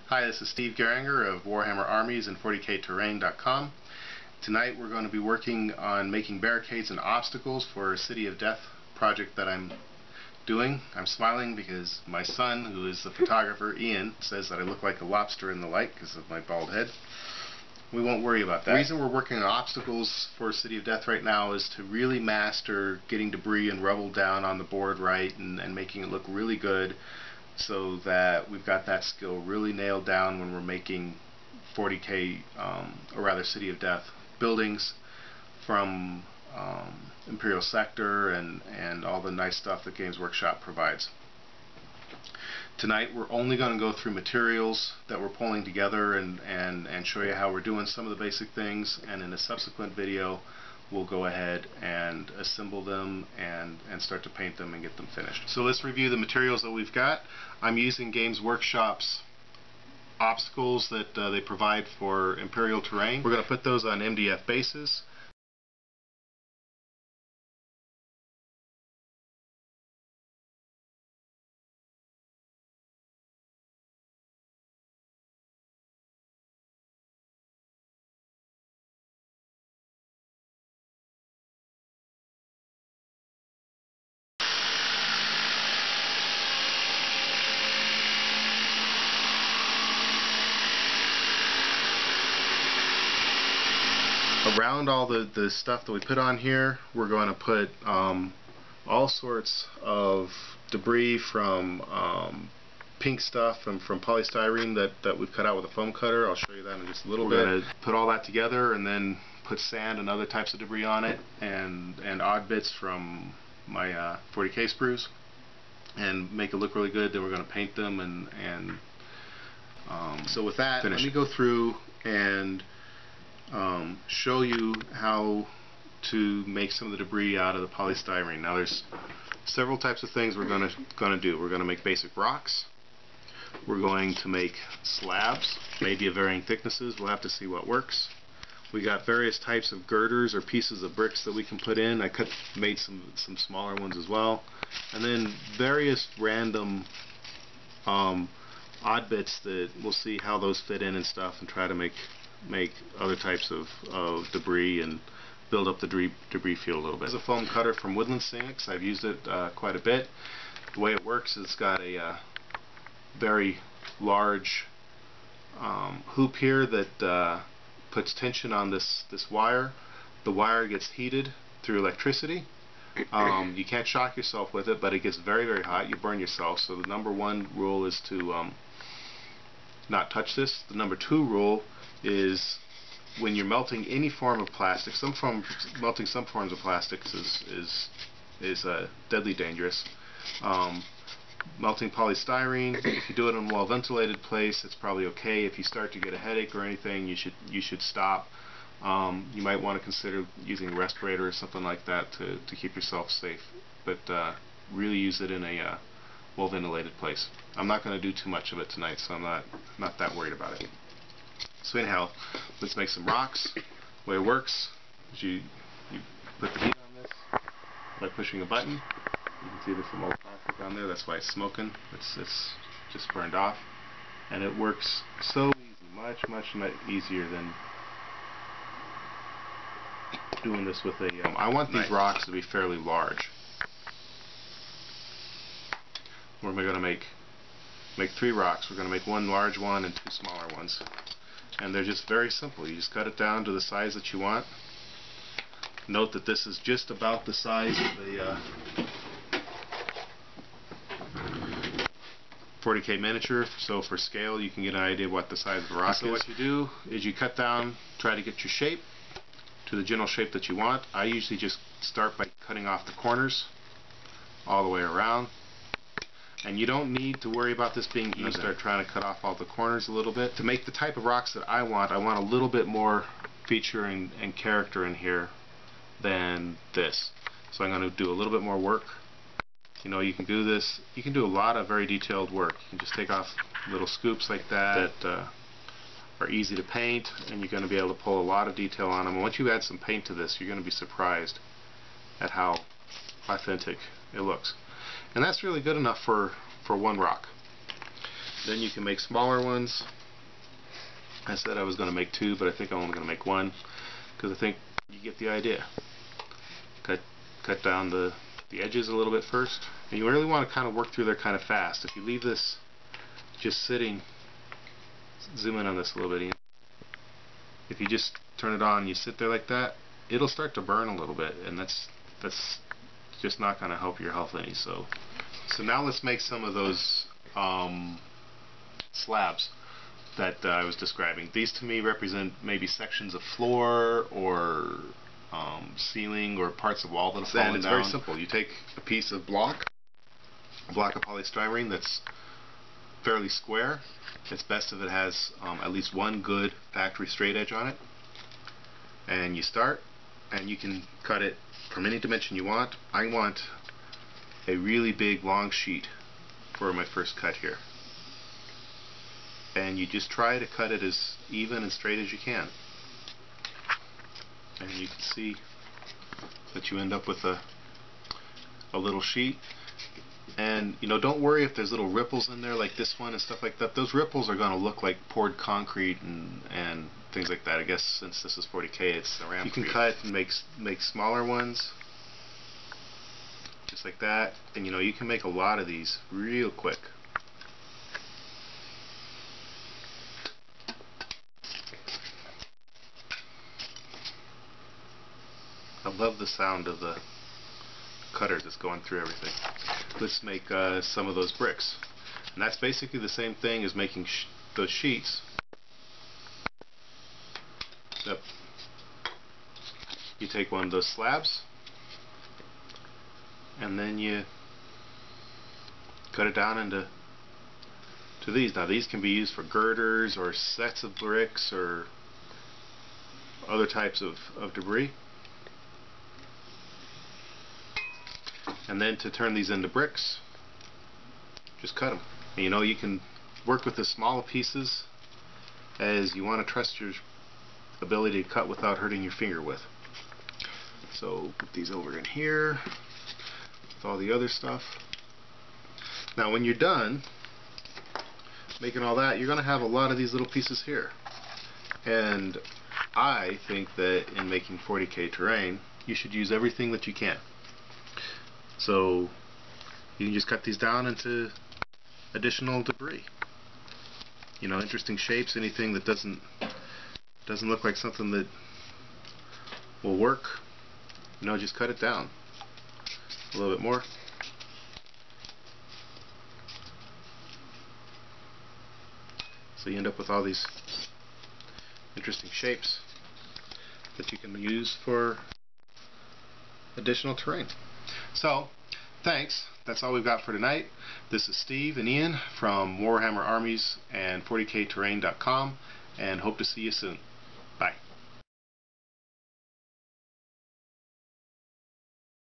Hi, this is Steve Geringer of Warhammer Armies and 40kterrain.com. Tonight we're going to be working on making barricades and obstacles for a City of Death project that I'm doing. I'm smiling because my son, who is the photographer, Ian, says that I look like a lobster in the light because of my bald head. We won't worry about that. The reason we're working on obstacles for City of Death right now is to really master getting debris and rubble down on the board right and making it look really good, so that we've got that skill really nailed down when we're making 40K, or rather City of Death buildings from Imperial Sector and all the nice stuff that Games Workshop provides. Tonight we're only going to go through materials that we're pulling together and show you how we're doing some of the basic things, and in a subsequent video we'll go ahead and assemble them and start to paint them and get them finished. So let's review the materials that we've got. I'm using Games Workshop's obstacles that they provide for Imperial terrain. We're going to put those on MDF bases. Around all the stuff that we put on here, we're going to put all sorts of debris from pink stuff and from polystyrene that we've cut out with a foam cutter. I'll show you that in just a little bit. We're going to put all that together and then put sand and other types of debris on it, and odd bits from my 40K sprues, and make it look really good. Then we're going to paint them and so with that, let me go through and show you how to make some of the debris out of the polystyrene. Now there's several types of things we're going to do. We're going to make basic rocks. We're going to make slabs, maybe of varying thicknesses. We'll have to see what works. We got various types of girders or pieces of bricks that we can put in. I made some smaller ones as well, and then various random odd bits that we'll see how those fit in and stuff, and try to make other types of debris and build up the debris field a little bit. This is a foam cutter from Woodland Scenics. I've used it quite a bit. The way it works is it's got a very large hoop here that puts tension on this wire. The wire gets heated through electricity. You can't shock yourself with it, but it gets very, very hot. You burn yourself. So the number one rule is to not touch this. The number two rule is when you're melting any form of plastic, melting some forms of plastics is deadly dangerous. Melting polystyrene, if you do it in a well ventilated place, it's probably okay. If you start to get a headache or anything, you should stop. You might want to consider using a respirator or something like that to keep yourself safe, but really use it in a well ventilated place. I'm not going to do too much of it tonight, so I'm not that worried about it. So anyhow, let's make some rocks. The way it works is you put the heat on this by pushing a button. You can see there's some old plastic on there. That's why it's smoking. It's just burned off, and it works so easy, much easier than doing this with a. I want these rocks to be fairly large. We're going to make 3 rocks. We're going to make 1 large one and 2 smaller ones. And they're just very simple. You just cut it down to the size that you want. Note that this is just about the size of the 40K miniature, so for scale you can get an idea of what the size of the rock is. So what you do is you cut down, try to get your shape to the general shape that you want. I usually just start by cutting off the corners all the way around. And you don't need to worry about this being even. Start trying to cut off all the corners a little bit. To make the type of rocks that I want a little bit more feature and character in here than this. So I'm going to do a little bit more work. You know, you can do this. You can do a lot of very detailed work. You can just take off little scoops like that are easy to paint, and you're going to be able to pull a lot of detail on them. And once you add some paint to this, you're going to be surprised at how authentic it looks. And that's really good enough for 1 rock. Then you can make smaller ones I said I was going to make 2, but I think I'm only going to make 1 because I think you get the idea. Cut down the edges a little bit first, and you really want to kind of work through there kind of fast. If you leave this just sitting, zoom in on this a little bit. If you just turn it on and you sit there like that, it'll start to burn a little bit, and that's just not going to help your health any. So now let's make some of those slabs that I was describing. These to me represent maybe sections of floor or ceiling or parts of wall that have fallen down. It's very simple. You take a piece of block of polystyrene that's fairly square. It's best if it has at least one good factory straight edge on it. And you start, and you can cut it from any dimension you want. I want a really big long sheet for my first cut here. And you just try to cut it as even and straight as you can. And you can see that you end up with a little sheet. And don't worry if there's little ripples in there like this one and stuff like that. Those ripples are going to look like poured concrete and things like that. I guess since this is 40K, it's ceramic. You can cut and make smaller ones, just like that. And you can make a lot of these real quick. I love the sound of the cutter that's going through everything. Let's make some of those bricks, and that's basically the same thing as making those sheets. Except you take one of those slabs and then you cut it down into these. Now these can be used for girders or sets of bricks or other types of debris. And then to turn these into bricks, just cut them. And you can work with as small pieces as you want to trust your ability to cut without hurting your finger with. So put these over in here with all the other stuff. Now when you're done making all that, you're going to have a lot of these little pieces here. And I think that in making 40K terrain, you should use everything that you can. So you can just cut these down into additional debris. Interesting shapes, anything that doesn't look like something that will work, just cut it down a little bit more. So you end up with all these interesting shapes that you can use for additional terrain. So, thanks. That's all we've got for tonight. This is Steve and Ian from Warhammer Armies and 40kterrain.com, and hope to see you soon.